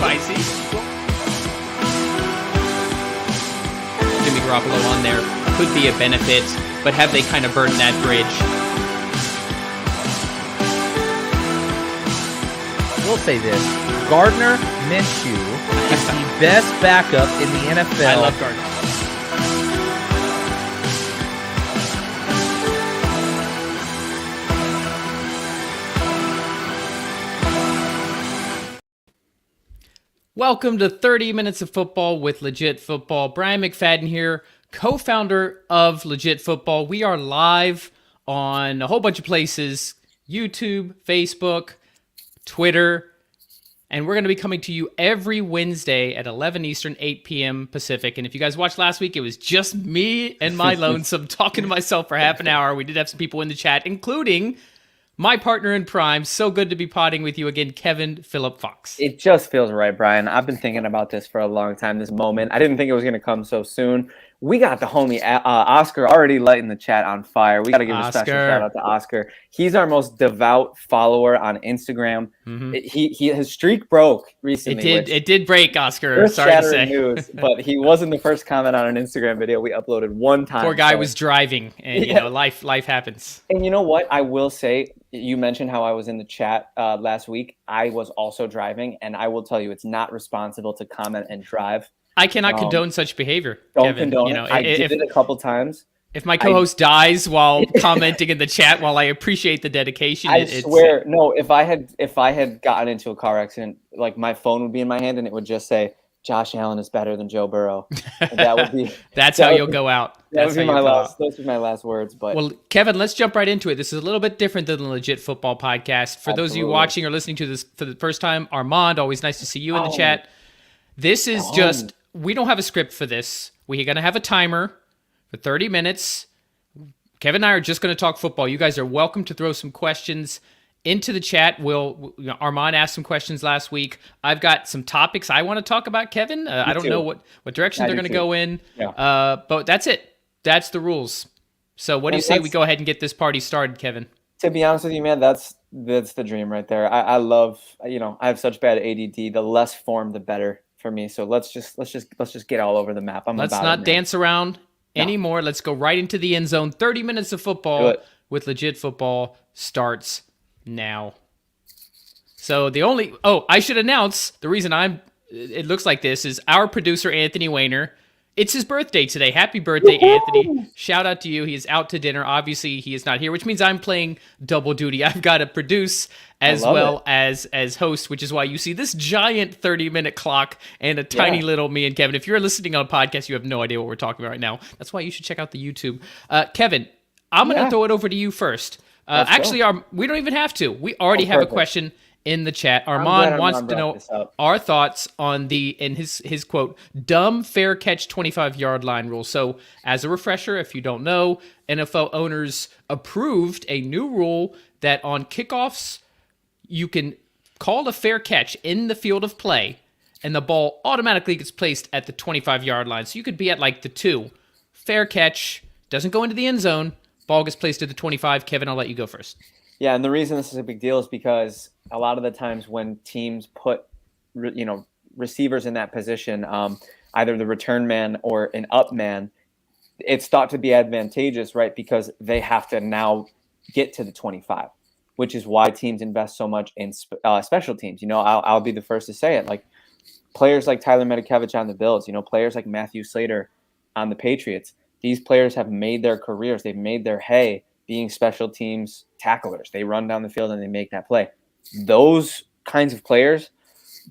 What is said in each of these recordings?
spicy. Jimmy Garoppolo on there could be a benefit, but have they kind of burned that bridge? We'll say this. Gardner Minshew is the best backup in the NFL. I love Gardner. Welcome to 30 Minutes of Football with Legit Football. Brian McFadden here, co-founder of Legit Football. We are live on a whole bunch of places, YouTube, Facebook, Twitter, and we're going to be coming to you every Wednesday at 11 Eastern, 8 p.m. Pacific. And if you guys watched last week, it was just me and my lonesome talking to myself for half an hour. We did have some people in the chat, including my partner in crime. So good to be potting with you again, Kevin Phillip Fox. It just feels right, Brian. I've been thinking about this for a long time, this moment. I didn't think it was going to come so soon. We got the homie Oscar already lighting the chat on fire. We got to give a special shout out to Oscar. He's our most devout follower on Instagram. Mm-hmm. His streak broke recently. It did break, Oscar. Sorry to say. News, but he wasn't the first comment on an Instagram video we uploaded one time. Poor guy was driving, and you know, life happens. And you know what? I will say, you mentioned how I was in the chat last week. I was also driving, and I will tell you, it's not responsible to comment and drive. I cannot condone such behavior, don't Kevin. Condone you know, I did it a couple times. If my co-host dies while commenting in the chat, while I appreciate the dedication, I swear, no. If I had gotten into a car accident, like my phone would be in my hand and it would just say, "Josh Allen is better than Joe Burrow." That would be. That's how you'll go out. That would be my last. Those would be my last words. But well, Kevin, let's jump right into it. This is a little bit different than the Legit Football podcast. For those of you watching or listening to this for the first time, Armand, always nice to see you in the chat. This is just. We don't have a script for this. We're going to have a timer for 30 minutes. Kevin and I are just going to talk football. You guys are welcome to throw some questions into the chat. Armand asked some questions last week. I've got some topics I want to talk about, Kevin. I don't know what direction they're going to go in. Yeah. But that's it. That's the rules. So what do you say we go ahead and get this party started, Kevin? To be honest with you, man, that's the dream right there. I love, I have such bad ADD. The less form, the better for me. So let's just get all over the map. Let's not dance around anymore. Let's go right into the end zone. 30 minutes of football with Legit Football starts now. So I should announce the reason it looks like this is our producer, Anthony Wayner. It's his birthday today. Happy birthday, Anthony. Shout out to you. He is out to dinner. Obviously, he is not here, which means I'm playing double duty. I've got to produce as well as host, which is why you see this giant 30-minute clock and a tiny little me and Kevin. If you're listening on a podcast, you have no idea what we're talking about right now. That's why you should check out the YouTube. Kevin, I'm going to throw it over to you first. Actually, we don't even have to. We already have a question in the chat. Armand wants to know our thoughts on his quote, dumb fair catch 25-yard line rule. So as a refresher, if you don't know, NFL owners approved a new rule that on kickoffs, you can call a fair catch in the field of play and the ball automatically gets placed at the 25-yard line. So you could be at like the 2. Fair catch, doesn't go into the end zone, ball gets placed at the 25. Kevin, I'll let you go first. Yeah, and the reason this is a big deal is because a lot of the times when teams put, receivers in that position, either the return man or an up man, it's thought to be advantageous, right? Because they have to now get to the 25, which is why teams invest so much in special teams. I'll be the first to say it. Like players like Tyler Medikevich on the Bills, players like Matthew Slater on the Patriots. These players have made their careers. They've made their hay being special teams tacklers. They run down the field and they make that play. Those kinds of players,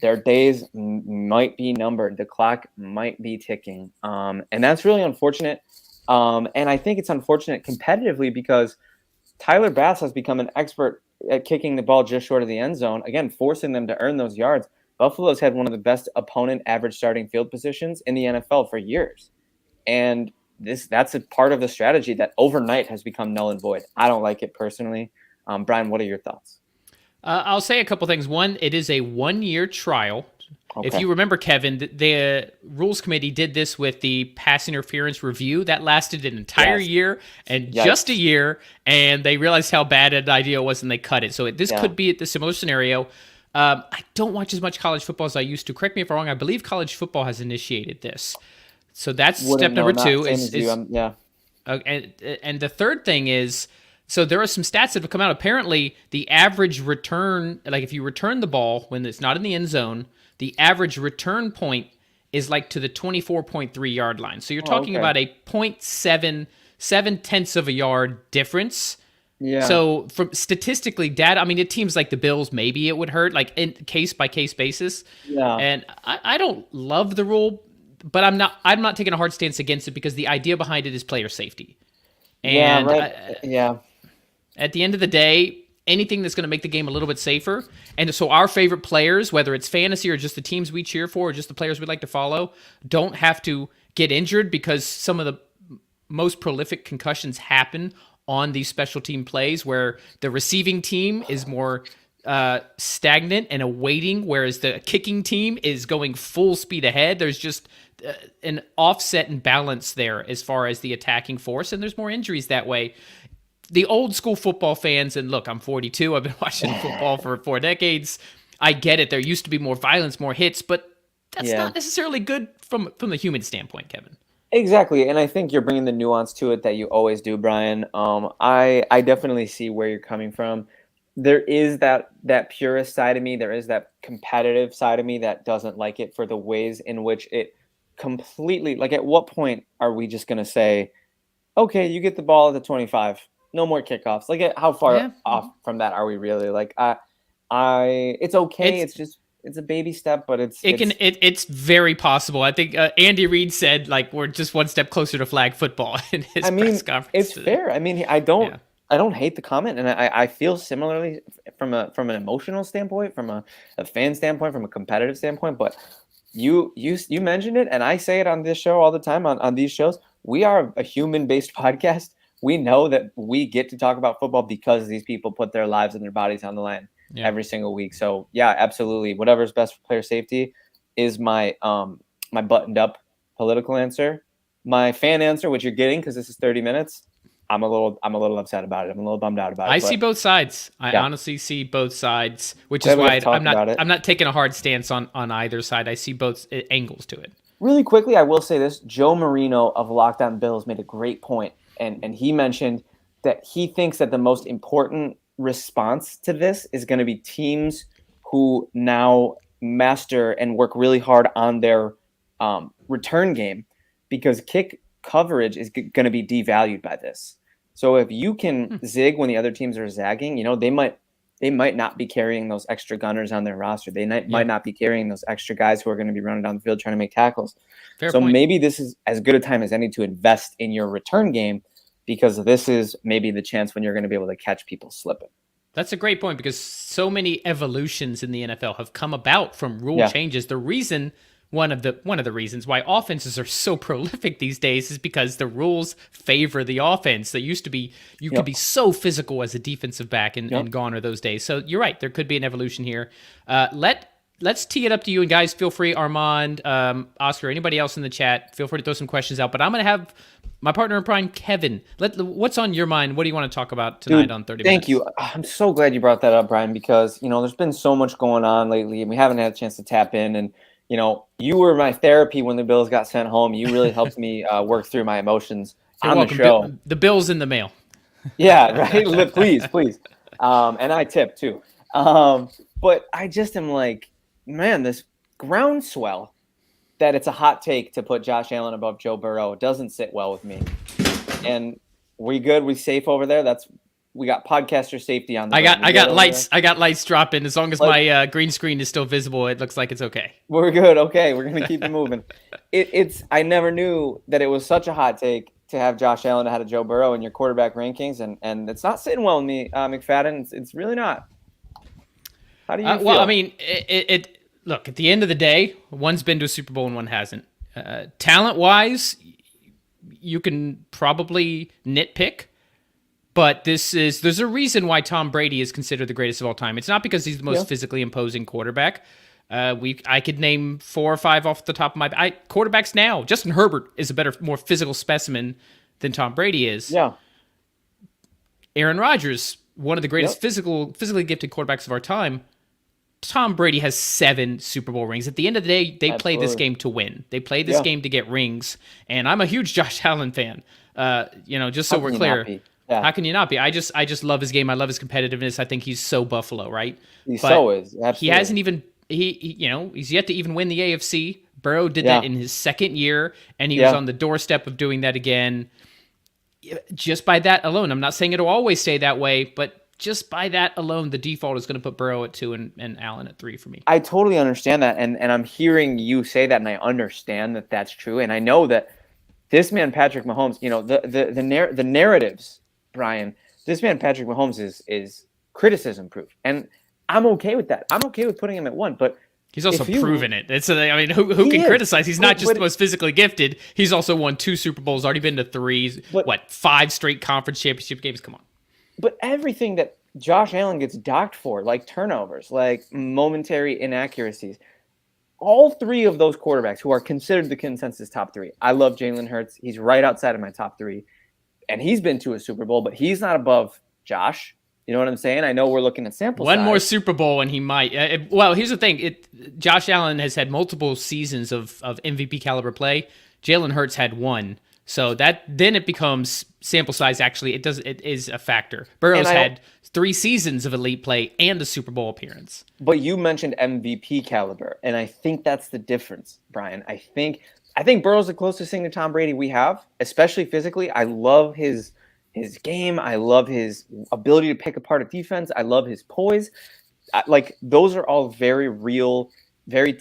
their days might be numbered. The clock might be ticking. And that's really unfortunate. And I think it's unfortunate competitively because Tyler Bass has become an expert at kicking the ball just short of the end zone, again, forcing them to earn those yards. Buffalo's had one of the best opponent average starting field positions in the NFL for years. And that's a part of the strategy that overnight has become null and void. I don't like it personally. Brian, what are your thoughts? I'll say a couple things. One, it is a 1-year trial. Okay. If you remember, Kevin, the Rules Committee did this with the pass interference review. That lasted an entire year and just a year, and they realized how bad an idea it was, and they cut it. So this could be the similar scenario. I don't watch as much college football as I used to. Correct me if I'm wrong. I believe college football has initiated this. So that's step number 2. Yeah. And the third thing is, so there are some stats that have come out. Apparently, the average return, like if you return the ball when it's not in the end zone, the average return point is like to the 24.3 yard line. So you're talking about a 0.7 of a yard difference. Yeah. So from statistically data, I mean, it teams like the Bills, maybe it would hurt, like in case by case basis. Yeah. And I don't love the rule, but I'm not taking a hard stance against it because the idea behind it is player safety. And at the end of the day, anything that's going to make the game a little bit safer. And so our favorite players, whether it's fantasy or just the teams we cheer for or just the players we like to follow, don't have to get injured because some of the most prolific concussions happen on these special team plays where the receiving team is more stagnant and awaiting, whereas the kicking team is going full speed ahead. There's just an offset and balance there as far as the attacking force, and there's more injuries that way. The old school football fans, and look, I'm 42. I've been watching football for 4 decades. I get it. There used to be more violence, more hits, but that's not necessarily good from the human standpoint, Kevin. Exactly, and I think you're bringing the nuance to it that you always do, Brian. I definitely see where you're coming from. There is that purist side of me. There is that competitive side of me that doesn't like it for the ways in which it completely, like, at what point are we just going to say, okay, you get the ball at the 25, no more kickoffs? Like, how far off from that are we really? Like, it's okay. It's a baby step, but it's very possible. I think Andy Reid said, like, we're just one step closer to flag football in his press conference. It's fair. I mean, I don't hate the comment, and I feel similarly from an emotional standpoint, from a fan standpoint, from a competitive standpoint. But you mentioned it, and I say it on this show all the time on these shows. We are a human-based podcast. We know that we get to talk about football because these people put their lives and their bodies on the line every single week. So yeah, absolutely. Whatever's best for player safety is my my buttoned up political answer. My fan answer, which you're getting because this is 30 minutes. I'm a little upset about it. I'm a little bummed out about it. I see both sides. I honestly see both sides, which is why I'm not taking a hard stance on either side. I see both angles to it. Really quickly, I will say this. Joe Marino of Locked On Bills made a great point, and he mentioned that he thinks that the most important response to this is going to be teams who now master and work really hard on their return game, because kick coverage is going to be devalued by this. So if you can zig when the other teams are zagging, they might not be carrying those extra gunners on their roster. They might not be carrying those extra guys who are going to be running down the field trying to make tackles. Fair point. Maybe this is as good a time as any to invest in your return game, because this is maybe the chance when you're going to be able to catch people slipping. That's a great point, because so many evolutions in the NFL have come about from rule changes. The reason, one of the reasons why offenses are so prolific these days is because the rules favor the offense. That used to be you could be so physical as a defensive back, and gone are those days. So you're right, there could be an evolution here. Let's tee it up to you, and guys, feel free, Armand, Oscar, anybody else in the chat, feel free to throw some questions out. But I'm going to have my partner in crime, Kevin. What's on your mind? What do you want to talk about tonight on 30 Minutes? Thank you. I'm so glad you brought that up, Brian, because there's been so much going on lately, and we haven't had a chance to tap in. And you were my therapy when the Bills got sent home. You really helped me work through my emotions on the show. The Bills in the mail. Yeah, right. Please. And I tip too. But I just am like, man, this groundswell that it's a hot take to put Josh Allen above Joe Burrow doesn't sit well with me. And we good? We safe over there? We got podcaster safety on. I got lights. I got lights dropping. As long as my green screen is still visible, it looks like it's okay. We're good. Okay, we're gonna keep it moving. I never knew that it was such a hot take to have Josh Allen ahead of Joe Burrow in your quarterback rankings, and it's not sitting well with me, McFadden. It's really not. How do you feel? Well, I mean, look, at the end of the day, one's been to a Super Bowl and one hasn't. Talent-wise, you can probably nitpick. But there's a reason why Tom Brady is considered the greatest of all time. It's not because he's the most physically imposing quarterback. I could name 4 or 5 off the top of my quarterbacks now. Justin Herbert is a better, more physical specimen than Tom Brady is. Yeah. Aaron Rodgers, one of the greatest physically gifted quarterbacks of our time. Tom Brady has 7 Super Bowl rings. At the end of the day, they play this game to win. They play this game to get rings. And I'm a huge Josh Allen fan. Just so we're clear. Yeah. How can you not be? I just love his game. I love his competitiveness. I think he's so Buffalo, right? He so is. Absolutely. He hasn't even he's yet to even win the AFC. Burrow did that in his second year, and he was on the doorstep of doing that again. Just by that alone, I'm not saying it'll always stay that way, but just by that alone, the default is going to put Burrow at 2 and Allen at 3 for me. I totally understand that, and I'm hearing you say that, and I understand that that's true, and I know that this man Patrick Mahomes, the narratives, Brian, this man Patrick Mahomes is criticism proof, and I'm okay with that. I'm okay with putting him at 1, but he's also proven it. Who can criticize? He's not just the most physically gifted. He's also won 2 Super Bowls, already been to 3, 5 straight conference championship games. Come on. But everything that Josh Allen gets docked for, like turnovers, like momentary inaccuracies, all 3 of those quarterbacks who are considered the consensus top 3. I love Jalen Hurts. He's right outside of my top 3. And he's been to a Super Bowl, but he's not above Josh. You know what I'm saying? I know we're looking at sample size. One more Super Bowl and he might. Here's the thing. Josh Allen has had multiple seasons of MVP caliber play. Jalen Hurts had 1. So then it becomes sample size. Actually, it is a factor. Burrow's had 3 seasons of elite play and a Super Bowl appearance. But you mentioned MVP caliber, and I think that's the difference, Brian. I think Burrow's the closest thing to Tom Brady we have, especially physically. I love his game. I love his ability to pick apart a defense. I love his poise. Those are all very real, very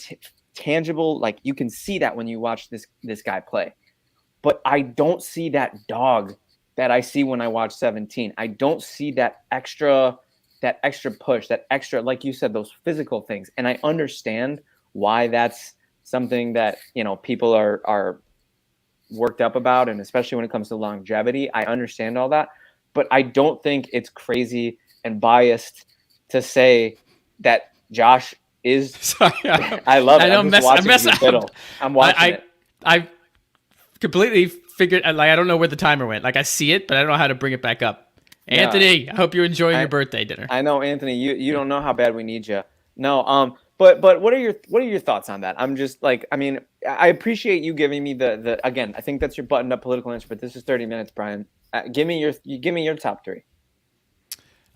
tangible. Like you can see that when you watch this guy play. But I don't see that dog that I see when I watch 17. I don't see that extra push, that extra, like you said, those physical things. And I understand why that's something that, people are worked up about, and especially when it comes to longevity. I understand all that. But I don't think it's crazy and biased to say that Josh is. Sorry, I love it. I'm watching it. I completely figured. I don't know where the timer went. I see it, but I don't know how to bring it back up. Anthony, I hope you're enjoying your birthday dinner. I know, Anthony. You don't know how bad we need you. No. But what are your thoughts on that? I'm just I appreciate you giving me the again. I think that's your buttoned up political answer, but this is 30 minutes, Brian. Give me your top 3.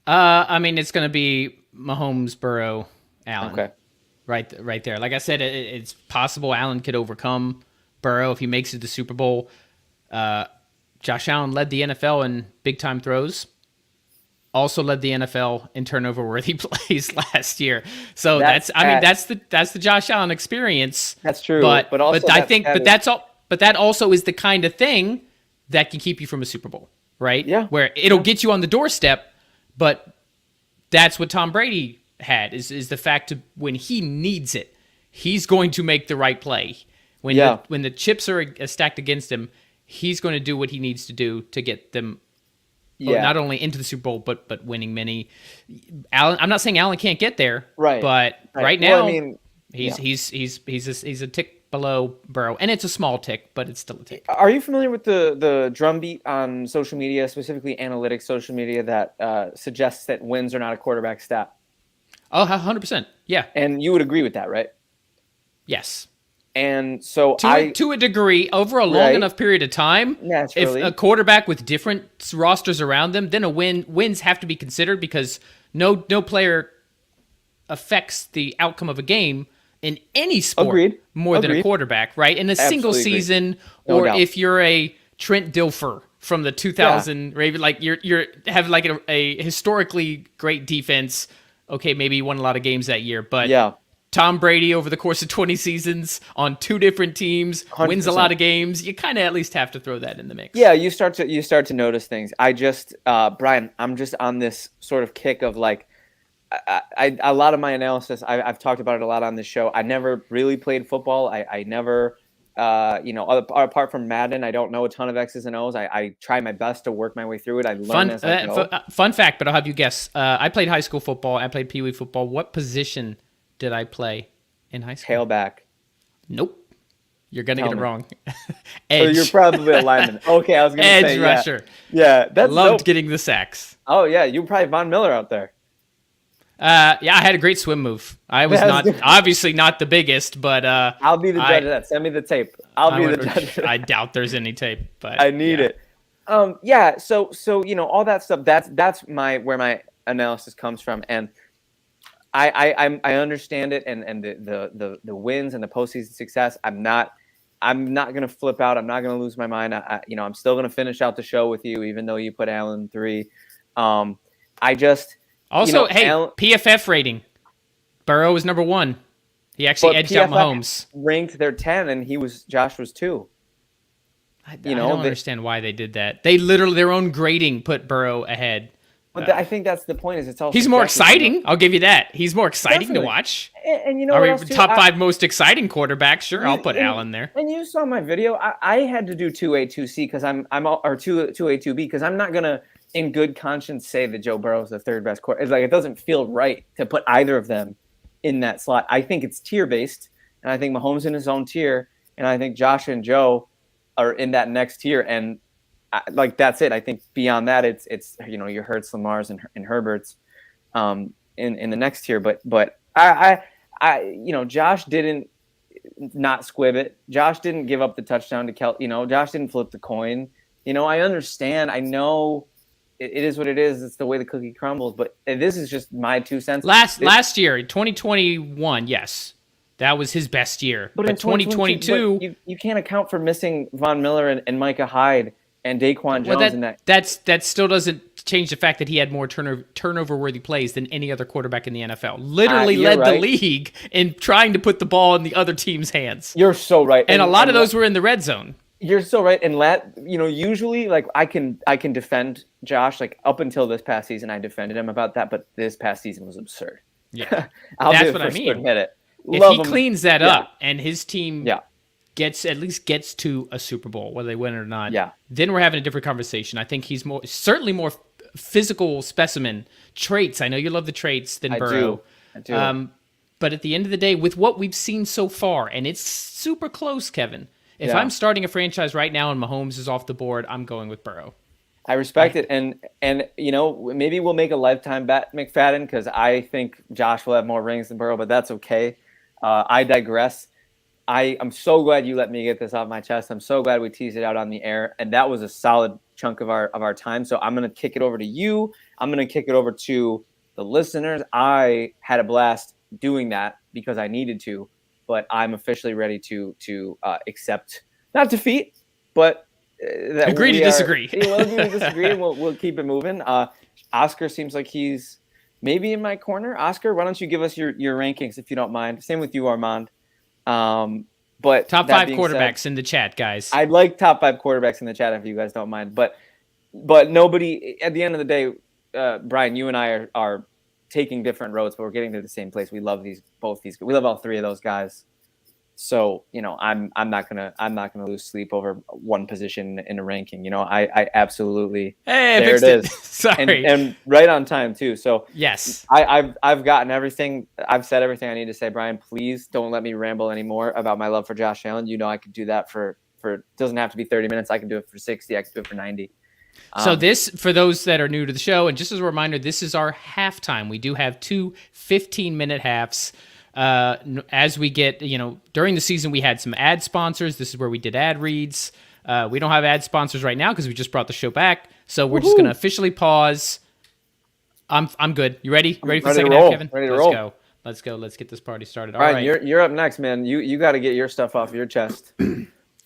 It's going to be Mahomes, Burrow, Allen. Okay. Right there. Like I said, it's possible Allen could overcome Burrow if he makes it to the Super Bowl. Josh Allen led the NFL in big time throws. Also led the NFL in turnover worthy plays last year. So that's the Josh Allen experience. That's true. But that also is the kind of thing that can keep you from a Super Bowl, right? Yeah. Where it'll get you on the doorstep, but that's what Tom Brady had is the fact of when he needs it, he's going to make the right play. When the chips are stacked against him, he's going to do what he needs to do to get them not only into the Super Bowl but winning many. Allen, I'm not saying Allen can't get there, right? But right now, he's a tick below Burrow, and it's a small tick, but it's still a tick. Are you familiar with the drumbeat on social media, specifically analytics social media, that suggests that wins are not a quarterback stat? Oh, 100%. Yeah, and you would agree with that, right? Yes. And so to a degree, over a long enough period of time, naturally, if a quarterback with different rosters around them, then wins have to be considered because no player affects the outcome of a game in any sport more than a quarterback, right? In a single season, or if you're a Trent Dilfer from the 2000 Raven, you're have a historically great defense. Okay, maybe you won a lot of games that year, but Tom Brady over the course of 20 seasons on 2 different teams 100%. Wins a lot of games. You kind of at least have to throw that in the mix. Yeah, you start to notice things. I just Brian, I'm just on this sort of kick of a lot of my analysis. I've talked about it a lot on this show. I never really played football. I never apart from Madden, I don't know a ton of X's and O's. I try my best to work my way through it. I learn as I go. Fun fact, but I'll have you guess. I played high school football. I played Pee Wee football. What position did I play in high school? Tailback. Nope. You're going to get it wrong. Edge. So you're probably a lineman. Okay, I was going to say edge rusher. Yeah, that's loved getting the sacks. Oh, yeah, you were probably Von Miller out there. Yeah, I had a great swim move. I was obviously not the biggest, but I'll be the judge of that. Send me the tape. I'll be the judge. I doubt there's any tape, but I need it. Yeah. So all that stuff. That's where my analysis comes from, and I understand it, and the wins and the postseason success. I'm not gonna flip out. I'm not gonna lose my mind. I'm still gonna finish out the show with you, even though you put Allen 3. I just. Also, PFF rating. Burrow is number 1. He actually edged out Mahomes. Ranked their 10, and Josh was 2. I don't understand why they did that. They literally their own grading put Burrow ahead. But I think that's the point. Is it's all he's more exciting. I'll give you that. He's more exciting to watch. And you know what else too? Top 5 most exciting quarterbacks? Sure, I'll put Allen there. And you saw my video. I had to do 2A, 2C because or 2A, 2B because I'm not gonna, in good conscience, say that Joe Burrow is the third best quarterback. It's like it doesn't feel right to put either of them in that slot. I think it's tier based, and I think Mahomes in his own tier, and I think Josh and Joe are in that next tier, and that's it. I think beyond that, it's your Hurts, Lamar's, and Herbert's in the next tier. But I Josh didn't not squib it. Josh didn't give up the touchdown to Josh didn't flip the coin. I understand. I know. It is what it is. It's the way the cookie crumbles. But this is just my 2 cents. Last year, 2021, yes, that was his best year. But in 2022, you can't account for missing Von Miller and Micah Hyde and Daquan Jones. That still doesn't change the fact that he had more turnover-worthy plays than any other quarterback in the NFL. Literally led the league in trying to put the ball in the other team's hands. You're so right. And a lot of those were in the red zone. You're so right. And usually I can defend Josh, up until this past season, I defended him about that, but this past season was absurd. Yeah. That's what I mean. Admit it. If he cleans that up and his team gets to a Super Bowl, whether they win it or not, then we're having a different conversation. I think he's certainly more physical specimen traits. I know you love the traits than Burrow. I do. But at the end of the day, with what we've seen so far, and it's super close, Kevin. If I'm starting a franchise right now and Mahomes is off the board, I'm going with Burrow. I respect it, and maybe we'll make a lifetime bet, McFadden, because I think Josh will have more rings than Burrow, but that's okay. I digress. I'm so glad you let me get this off my chest. I'm so glad we teased it out on the air, and that was a solid chunk of our time. So I'm going to kick it over to you. I'm going to kick it over to the listeners. I had a blast doing that because I needed to, but I'm officially ready to accept not defeat, but agree to disagree. We'll agree to disagree, and we'll keep it moving. Oscar seems like he's maybe in my corner. Oscar, why don't you give us your rankings if you don't mind? Same with you, Armand. But top 5 quarterbacks in the chat, guys. I'd like top 5 quarterbacks in the chat if you guys don't mind. But nobody at the end of the day, Brian, you and I are taking different roads, but we're getting to the same place. We love both these. We love all 3 of those guys. So I'm not gonna lose sleep over one position in a ranking. I absolutely. Hey, there it is. Sorry, and right on time too. So yes, I've gotten everything. I've said everything I need to say. Brian, please don't let me ramble anymore about my love for Josh Allen. I could do that for it doesn't have to be 30 minutes. I can do it for 60. I can do it for 90. So this, for those that are new to the show, and just as a reminder, this is our halftime. We do have 2 15-minute halves. As we get, during the season, we had some ad sponsors. This is where we did ad reads. We don't have ad sponsors right now because we just brought the show back. So we're just going to officially pause. I'm good. You ready? You ready for the second half, Kevin? Ready to roll. Go. Let's go. Let's get this party started. All right. right. You're up next, man. You got to get your stuff off your chest.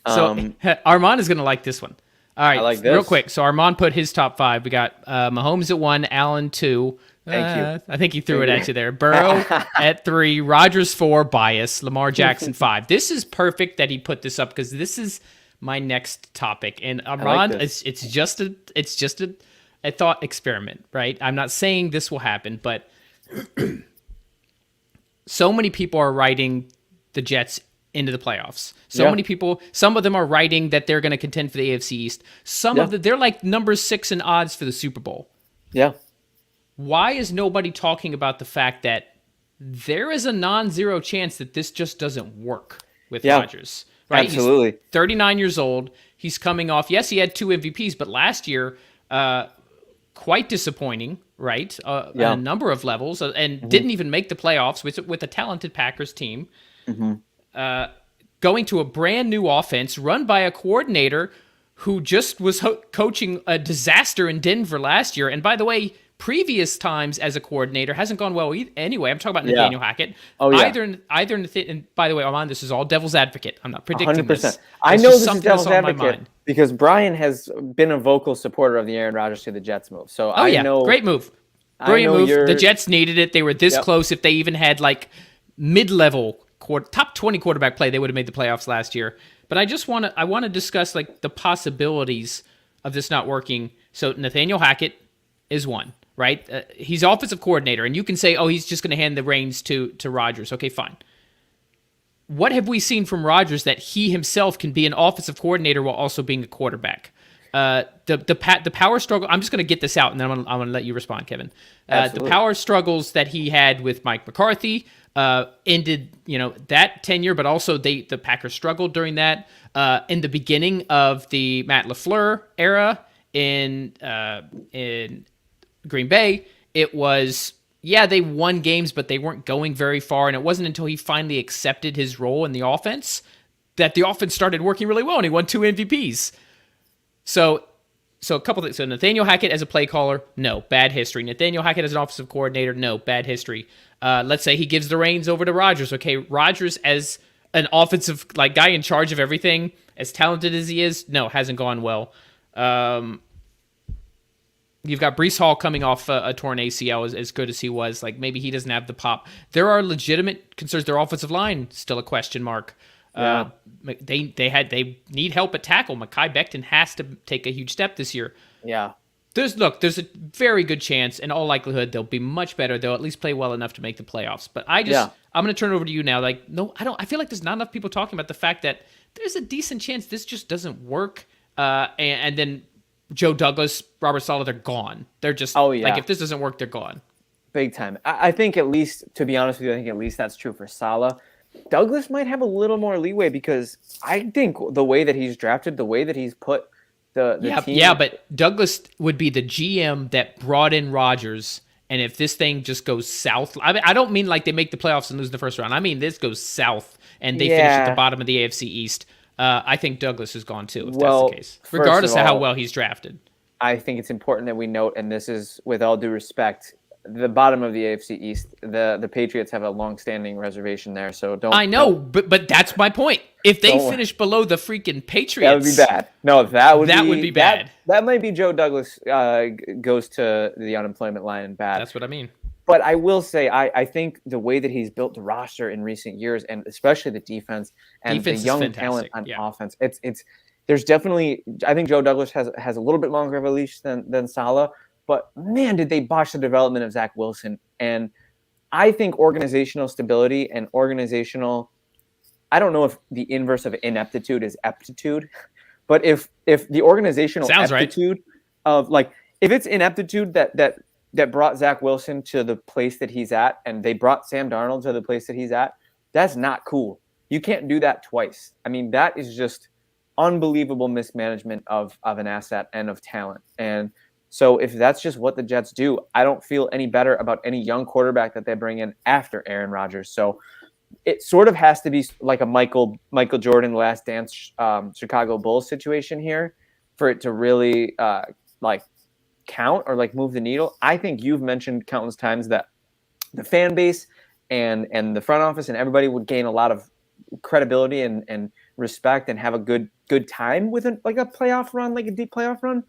So Armand is going to like this one. All right. I like this. Real quick. So Armand put his top 5. We got Mahomes at 1, Allen 2. Thank you. I think he threw it at you there. Burrow at 3, Rodgers 4, bias, Lamar Jackson 5. This is perfect that he put this up because this is my next topic. And Armand, it's just a thought experiment, right? I'm not saying this will happen, but so many people are writing the Jets into the playoffs. Many people, some of them are writing that they're going to contend for the AFC East. Some of them, they're like number 6 in odds for the Super Bowl. Yeah. Why is nobody talking about the fact that there is a non-zero chance that this just doesn't work with Rodgers? Right? Absolutely. He's 39 years old. He's coming off, yes, he had 2 MVPs, but last year, quite disappointing, right? On a number of levels, and didn't even make the playoffs with a talented Packers team. Going to a brand new offense run by a coordinator who just was coaching a disaster in Denver last year. And by the way, previous times as a coordinator hasn't gone well anyway. I'm talking about Nathaniel Hackett. Oh, yeah. Either and by the way, Armand, this is all devil's advocate. I'm not predicting 100%. this. I know this is devil's on my advocate mind. because Brian has been a vocal supporter of the Aaron Rodgers to the Jets move. So I know, great move. Brilliant move. The Jets needed it. They were this close. If they even had like mid-level top 20 quarterback play, they would have made the playoffs last year. But I want to discuss like the possibilities of this not working. So Nathaniel Hackett is one, right? He's offensive coordinator, and you can say, oh, he's just going to hand the reins to Rodgers. Okay, fine. What have we seen from Rodgers that he himself can be an offensive coordinator while also being a quarterback? The power struggle. I'm just going to get this out, and then I'm going to let you respond, Kevin. The power struggles that he had with Mike McCarthy ended, that tenure, but also the Packers struggled during that. In the beginning of the Matt LaFleur era in Green Bay, it was, they won games, but they weren't going very far. And it wasn't until he finally accepted his role in the offense that the offense started working really well, and he won 2 MVPs. So a couple things. So Nathaniel Hackett as a play caller, no, bad history. Nathaniel Hackett as an offensive coordinator, no, bad history. Let's say he gives the reins over to Rodgers. Okay, Rodgers as an offensive guy in charge of everything, as talented as he is, no, hasn't gone well. You've got Breece Hall coming off a torn ACL, as good as he was. Maybe he doesn't have the pop. There are legitimate concerns. Their offensive line still a question mark. Yeah. They need help at tackle. Mekhi Becton has to take a huge step this year. Yeah. There's a very good chance, in all likelihood, they'll be much better. They'll at least play well enough to make the playoffs. But I'm going to turn it over to you now. No, I feel like there's not enough people talking about the fact that there's a decent chance this just doesn't work. And then Joe Douglas, Robert Saleh, they're gone. They're just if this doesn't work, they're gone. Big time. I think at least, to be honest with you, I think at least that's true for Saleh. Douglas might have a little more leeway because I think the way that he's drafted, the way that he's put the team. Yeah, but Douglas would be the GM that brought in Rodgers, and if this thing just goes south, I don't mean like they make the playoffs and lose in the first round. I mean this goes south and they finish at the bottom of the AFC East. I think Douglas is gone too, if that's the case, regardless of how well he's drafted. I think it's important that we note, and this is with all due respect, the bottom of the AFC East, the Patriots have a long-standing reservation there, so don't. I know, but that's my point. If they finish below the freaking Patriots, that would be bad. No, that would be bad. That might be Joe Douglas goes to the unemployment line and bad. That's what I mean. But I will say, I think the way that he's built the roster in recent years, and especially the defense and the young talent on offense, it's there's definitely. I think Joe Douglas has a little bit longer of a leash than Saleh. But man, did they botch the development of Zach Wilson. And I think organizational stability and I don't know if the inverse of ineptitude is aptitude, but if the organizational aptitude of if it's ineptitude that brought Zach Wilson to the place that he's at, and they brought Sam Darnold to the place that he's at, that's not cool. You can't do that twice. I mean, that is just unbelievable mismanagement of an asset and of talent. And so if that's just what the Jets do, I don't feel any better about any young quarterback that they bring in after Aaron Rodgers. So it sort of has to be like a Michael Jordan Last Dance Chicago Bulls situation here for it to really count or move the needle. I think you've mentioned countless times that the fan base and the front office and everybody would gain a lot of credibility and respect and have a good time with a playoff run, a deep playoff run.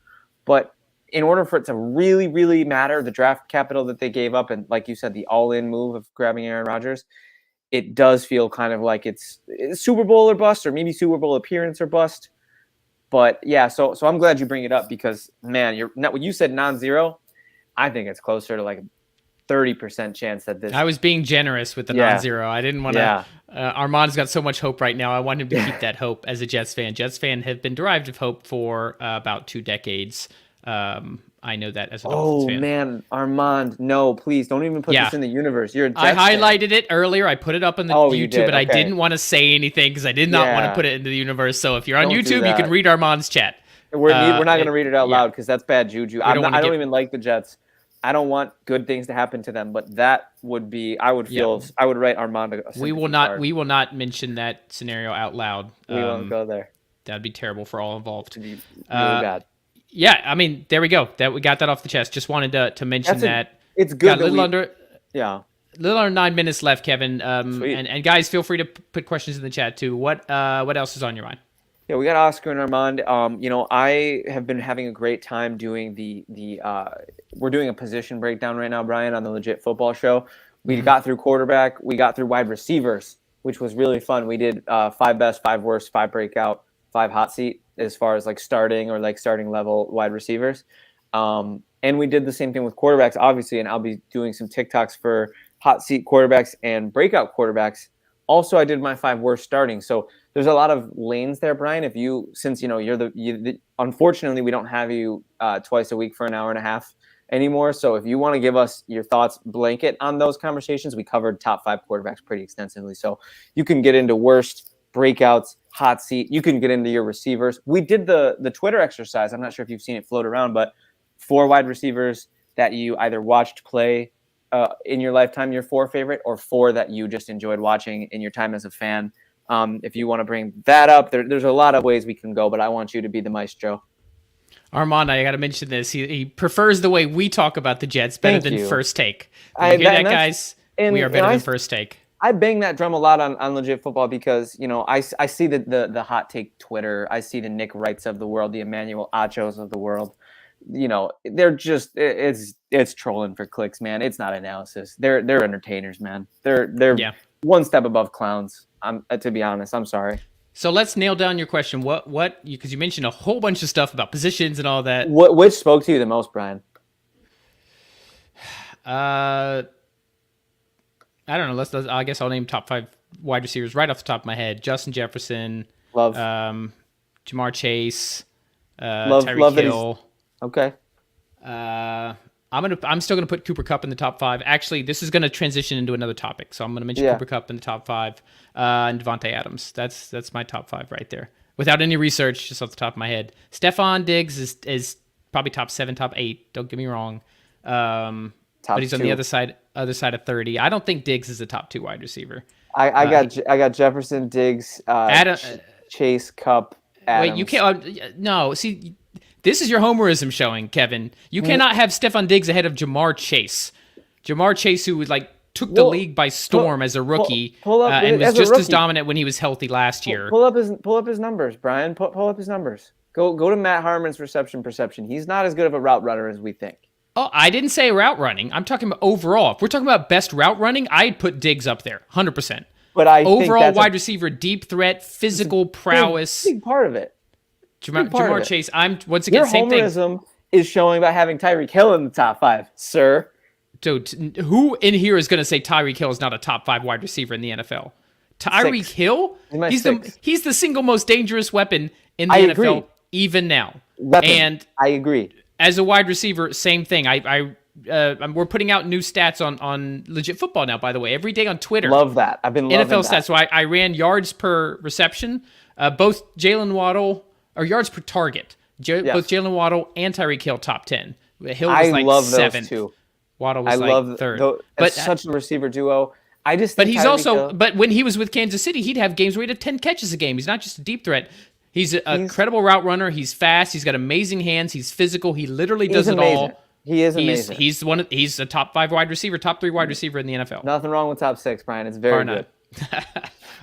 But in order for it to really, really matter, the draft capital that they gave up and, like you said, the all-in move of grabbing Aaron Rodgers, it does feel kind of like it's Super Bowl or bust, or maybe Super Bowl appearance or bust. But yeah, so I'm glad you bring it up because, man, when you said non-zero, I think it's closer to 30% chance that this. I was being generous with the non-zero. I didn't want to. Armand's got so much hope right now. I want him to keep that hope as a Jets fan. Jets fan have been derived of hope for about 2 decades. I know that as a Dolphins fan. Oh man, Armand, no, please don't even put this in the universe. You're a Jets I highlighted it earlier. I put it up on the YouTube, but I didn't want to say anything because I did not want to put it into the universe. So if you're on YouTube, you can read Armand's chat. We're not going to read it out loud because that's bad juju. I don't even like the Jets. I don't want good things to happen to them, but that would be, I would write Armand a we will not card. We will not mention that scenario out loud. We won't go there. That'd be terrible for all involved. It'd be really bad. Yeah, I mean, there we go. That we got that off the chest. Just wanted to mention that. It's good. Got a little under. Yeah. A little under 9 minutes left, Kevin. And guys, feel free to put questions in the chat too. What else is on your mind? Yeah, we got Oscar and Armand. I have been having a great time doing we're doing a position breakdown right now, Brian, on the Legit Football Show. We got through quarterback, we got through wide receivers, which was really fun. We did 5 best, 5 worst, 5 breakout, 5 hot seat as far as like starting or like starting level wide receivers. And we did the same thing with quarterbacks, obviously, and I'll be doing some TikToks for hot seat quarterbacks and breakout quarterbacks. Also, I did my 5 worst starting. So there's a lot of lanes there, Brian. Since you're unfortunately, we don't have you twice a week for an hour and a half anymore. So if you want to give us your thoughts blanket on those conversations, we covered top 5 quarterbacks pretty extensively. So you can get into worst, breakouts, hot seat. You can get into your receivers. We did the Twitter exercise. I'm not sure if you've seen it float around, but 4 wide receivers that you either watched play in your lifetime, your 4 favorite, or 4 that you just enjoyed watching in your time as a fan. If you want to bring that up, there's a lot of ways we can go, but I want you to be the maestro. Armand, I got to mention this. He prefers the way we talk about the Jets better than First Take. You hear that, guys? We are better than First Take. I bang that drum a lot on Legit Football because, I see the hot take Twitter. I see the Nick Wrights of the world, the Emmanuel Achos of the world. They're just it's trolling for clicks, man. It's not analysis. They're entertainers, man. They're one step above clowns. To be honest, I'm sorry. So let's nail down your question. What because you mentioned a whole bunch of stuff about positions and all that. Which spoke to you the most, Brian? I don't know. I guess I'll name top 5 wide receivers right off the top of my head. Justin Jefferson, love, Jamar Chase, love Tyreek Hill. Okay. I'm still gonna put Cooper Kupp in the top 5. Actually, this is gonna transition into another topic, so I'm gonna mention Cooper Kupp in the top 5, and Devontae Adams. That's my top 5 right there, without any research, just off the top of my head. Stephon Diggs is probably top 7, top 8. Don't get me wrong, but he's on the other side of 30. I don't think Diggs is a top 2 wide receiver. I got Jefferson, Diggs, Chase, Kupp, Adams. Wait, you can't. No, see. This is your homerism showing, Kevin. You cannot have Stephon Diggs ahead of Jamar Chase. Jamar Chase, who took the league by storm as a rookie and was just as dominant when he was healthy last year. Pull up his numbers, Brian. Pull up his numbers. Go to Matt Harmon's reception perception. He's not as good of a route runner as we think. Oh, I didn't say route running. I'm talking about overall. If we're talking about best route running, I'd put Diggs up there, 100%. But I overall think wide receiver, deep threat, physical prowess. Big part of it. Jamar Chase, I'm once again, same thing. Your homerism is showing by having Tyreek Hill in the top 5, sir. So who in here is going to say Tyreek Hill is not a top 5 wide receiver in the NFL? Tyreek Hill? He's the single most dangerous weapon in the NFL, agree. Even now. And I agree. As a wide receiver, same thing. We're putting out new stats on Legit Football now, by the way, every day on Twitter. Love that. I've been loving NFL stats. So I ran yards per reception. Both Jalen Waddle, or yards per target. Both Jalen Waddle and Tyreek Hill top 10. Hill was like 7th. Those two. Waddle was like 3rd. But such a receiver duo. But he's also. But when he was with Kansas City, he'd have games where he'd have 10 catches a game. He's not just a deep threat. He's a credible route runner. He's fast. He's got amazing hands. He's physical. He literally does it all. He is amazing. He's a top 5 wide receiver, top 3 wide receiver in the NFL. Nothing wrong with top 6, Brian. It's very good.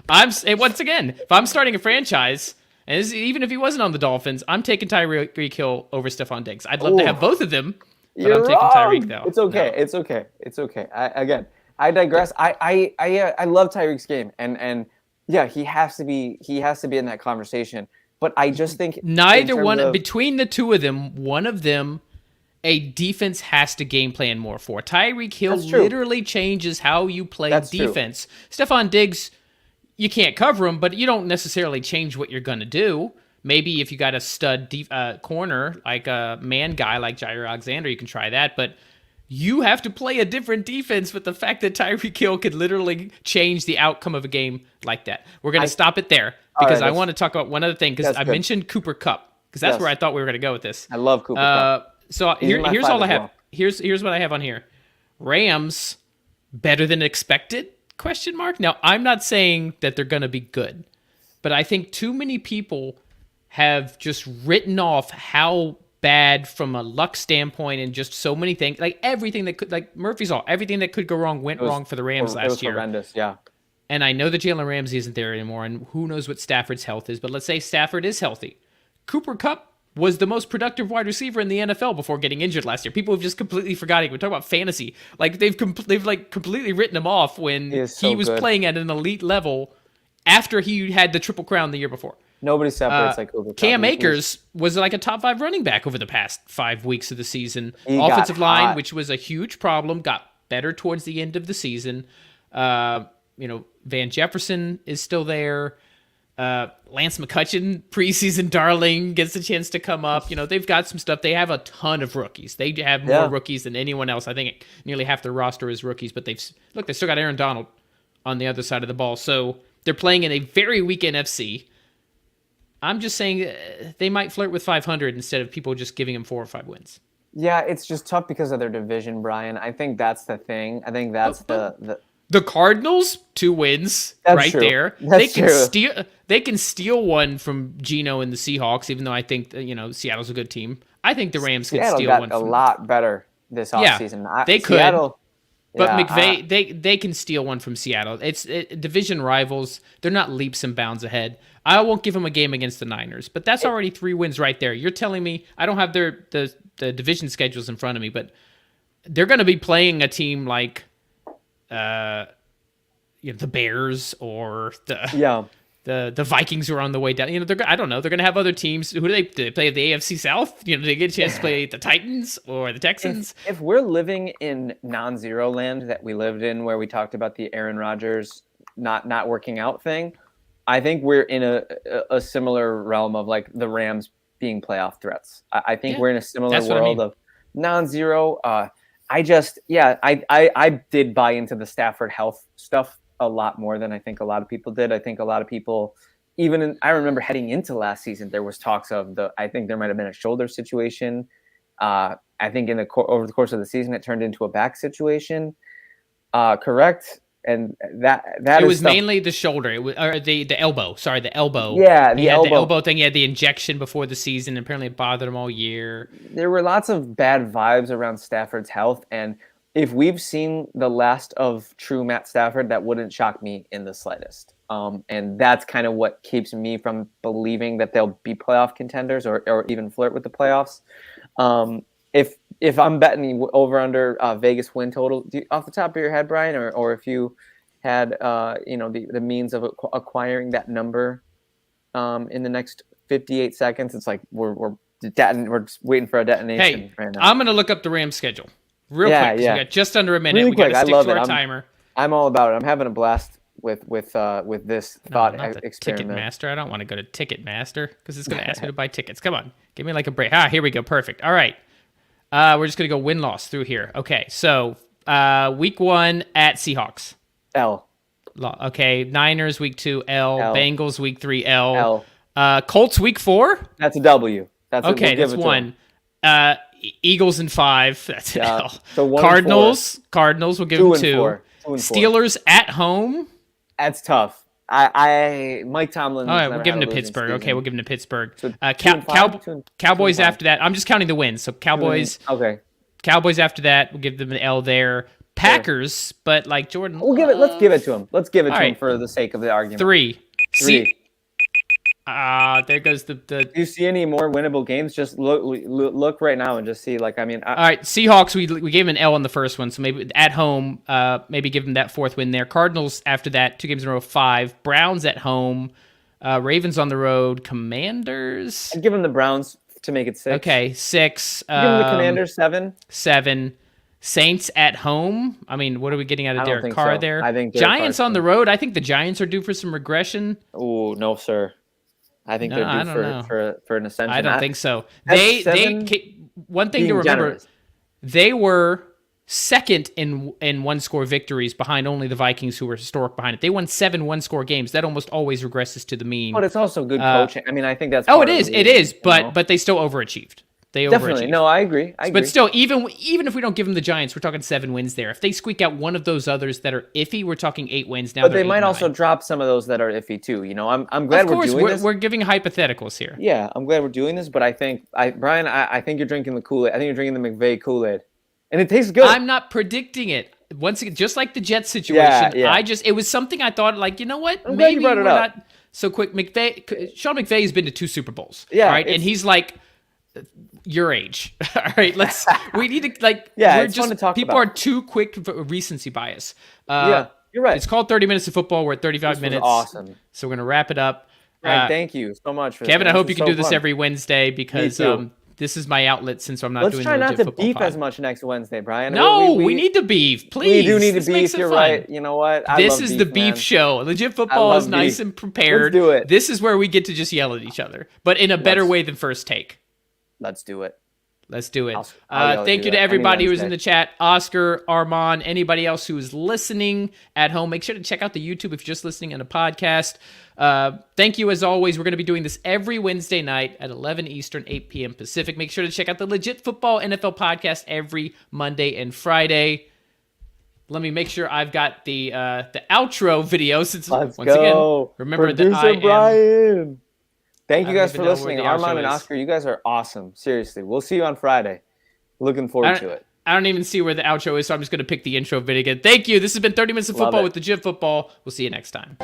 Once again, if I'm starting a franchise. And even if he wasn't on the Dolphins, I'm taking Tyreek Hill over Stephon Diggs. I'd love to have both of them, but I'm taking Tyreek though. It's okay. No. It's okay. I digress. I love Tyreek's game, and he has to be in that conversation. But I just think between the two of them, one of them, a defense has to game plan more for. Tyreek Hill literally changes how you play defense. Stephon Diggs. You can't cover him, but you don't necessarily change what you're going to do. Maybe if you got a stud corner, like a man guy like Jair Alexander, you can try that. But you have to play a different defense with the fact that Tyreek Hill could literally change the outcome of a game like that. We're going to stop it there because I want to talk about one other thing because I mentioned Cooper Kupp because that's where I thought we were going to go with this. I love Cooper Kupp. So here's all I have. here's what I have on here. Rams better than expected? Question mark. Now, I'm not saying that they're going to be good, but I think too many people have just written off how bad from a luck standpoint and just so many things, like everything that could, like Murphy's Law, everything that could go wrong went wrong for the Rams last year. Horrendous, yeah. And I know that Jalen Ramsey isn't there anymore, and who knows what Stafford's health is, but let's say Stafford is healthy. Cooper Kupp was the most productive wide receiver in the NFL before getting injured last year. People have just completely forgotten. We're talking about fantasy. Like they've completely written him off when he was playing at an elite level after he had the Triple Crown the year before. Nobody separates like Cooper Kupp. Cam Akers was like a top 5 running back over the past 5 weeks of the season. Offensive line, which was a huge problem, got better towards the end of the season. Van Jefferson is still there. Lance McCutcheon, preseason darling, gets a chance to come up. They've got some stuff. They have a ton of rookies. They have more rookies than anyone else. I think nearly half their roster is rookies, but they still got Aaron Donald on the other side of the ball. So they're playing in a very weak NFC. I'm just saying they might flirt with 500 instead of people just giving them 4 or 5 wins. Yeah, it's just tough because of their division, Brian. I think that's the thing. I think that's the Cardinals, 2 wins true. There. That's true. They can steal one from Geno and the Seahawks, even though I think Seattle's a good team. I think the Rams can steal one. Got a lot better this offseason. They could. Seattle, but McVay, they can steal one from Seattle. It's division rivals. They're not leaps and bounds ahead. I won't give them a game against the Niners, but that's already 3 wins right there. You're telling me I don't have the division schedules in front of me, but they're going to be playing a team like the Bears or the Vikings who are on the way down. I don't know. They're going to have other teams. Who do they play? The AFC South? Do they get a chance to play the Titans or the Texans? If we're living in non-zero land that we lived in, where we talked about the Aaron Rodgers not working out thing, I think we're in a similar realm of like the Rams being playoff threats. I think we're in a similar world of non-zero. I did buy into the Stafford health stuff a lot more than I think a lot of people did. I think a lot of people, I remember heading into last season, there was talks of I think there might have been a shoulder situation. I think over the course of the season, it turned into a back situation. Correct. And that it was mainly the shoulder, or the elbow. Sorry, the elbow. Yeah, the elbow thing. He had the injection before the season. Apparently, it bothered him all year. There were lots of bad vibes around Stafford's health, and if we've seen the last of true Matt Stafford, that wouldn't shock me in the slightest. And that's kind of what keeps me from believing that they'll be playoff contenders or even flirt with the playoffs. If I'm betting over under Vegas win total, off the top of your head, Brian, or if you had the means of acquiring that number in the next 58 seconds, it's like we're just waiting for a detonation. Right now. I'm gonna look up the Rams schedule real quick. We got just under a minute. Really we got to stick to our timer. I'm all about it. I'm having a blast with this thought experiment. Ticketmaster. I don't want to go to Ticketmaster because it's going to ask me to buy tickets. Come on, give me like a break. Here we go. Perfect. All right. We're just going to go win-loss through here. Okay, so week 1 at Seahawks. L. Okay, Niners week 2, L. Bengals week 3, L. Colts week 4? That's a W. That's 1. Eagles in 5. That's an L. So Cardinals we'll give them 2. 2 and 4. Steelers at home? That's tough. Mike Tomlin. All right, we'll give him to Pittsburgh. Okay, we'll give him to Pittsburgh. So Cowboys after that. I'm just counting the wins. So Cowboys. Okay. Cowboys after that. We'll give them an L there. Packers, but like Jordan. Let's give it to him. Let's give it to him for the sake of the argument. 3. There goes the. Do you see any more winnable games? Just look right now and just see. All right, Seahawks. We gave him an L on the first one, so maybe at home, maybe give them that 4th win there. Cardinals after that, 2 games in a row, 5. Browns at home, Ravens on the road. Commanders. I'd give them the Browns to make it 6. Okay, 6. Give them the Commanders 7. 7. Saints at home. I mean, what are we getting out of Derek Carr there? I think Giants on the road. I think the Giants are due for some regression. Oh no, sir. I think they're due for an ascension. I don't think so. One thing to remember, they were second in 1-score victories behind only the Vikings, who were historic behind it. They won 7 1-score games. That almost always regresses to the mean. But it's also good coaching. I mean, I think that's it is, but they still overachieved. They Definitely. overachieved. No, I agree. But still, even if we don't give them the Giants, we're talking 7 wins there. If they squeak out one of those others that are iffy, we're talking 8 wins now. But they might also drop some of those that are iffy too. You know, I'm glad we're doing this. We're giving hypotheticals here. Yeah, I'm glad we're doing this. But I think, Brian, I think you're drinking the Kool-Aid. I think you're drinking the McVay Kool-Aid, and it tastes good. I'm not predicting it. Once again, just like the Jets situation, it was something I thought, like, you know what? I'm glad you brought it up. Not so quick. Sean McVay has been to 2 Super Bowls. Yeah, right, and he's like your age. All right, we need to it's fun to talk people about. are too quick for recency bias. Yeah, you're right. It's called 30 Minutes of Football. We're at 35 minutes. Awesome. So we're gonna wrap it up. Right, thank you so much for Kevin. this. I hope you can do this fun. every Wednesday because this is my outlet since I'm not Let's doing try the not legit to football beef pod. as much next Wednesday, Brian. No, we need to beef, please. We do need to This beef. makes it You're fun. right. You know what? This is the beef man. show. Legit football is nice and prepared. Let's do it. This is where we get to just yell at each other, but in a better way than First Take. Let's do it. Let's do it. I'll thank you to everybody who's in the chat. Oscar, Armand, anybody else who is listening at home. Make sure to check out the YouTube if you're just listening on a podcast. Thank you as always. We're going to be doing this every Wednesday night at 11 Eastern, 8 p.m. Pacific. Make sure to check out the Legit Football NFL podcast every Monday and Friday. Let me make sure I've got the outro video since Let's once go. again, remember Producer that I Brian. Thank you don't guys even for know listening. where the Armand outro and is. Oscar, you guys are awesome. Seriously. We'll see you on Friday. Looking forward to it. I don't even see where the outro is, so I'm just going to pick the intro video again. Thank you. This has been 30 Minutes of Football with Legit Football. We'll see you next time.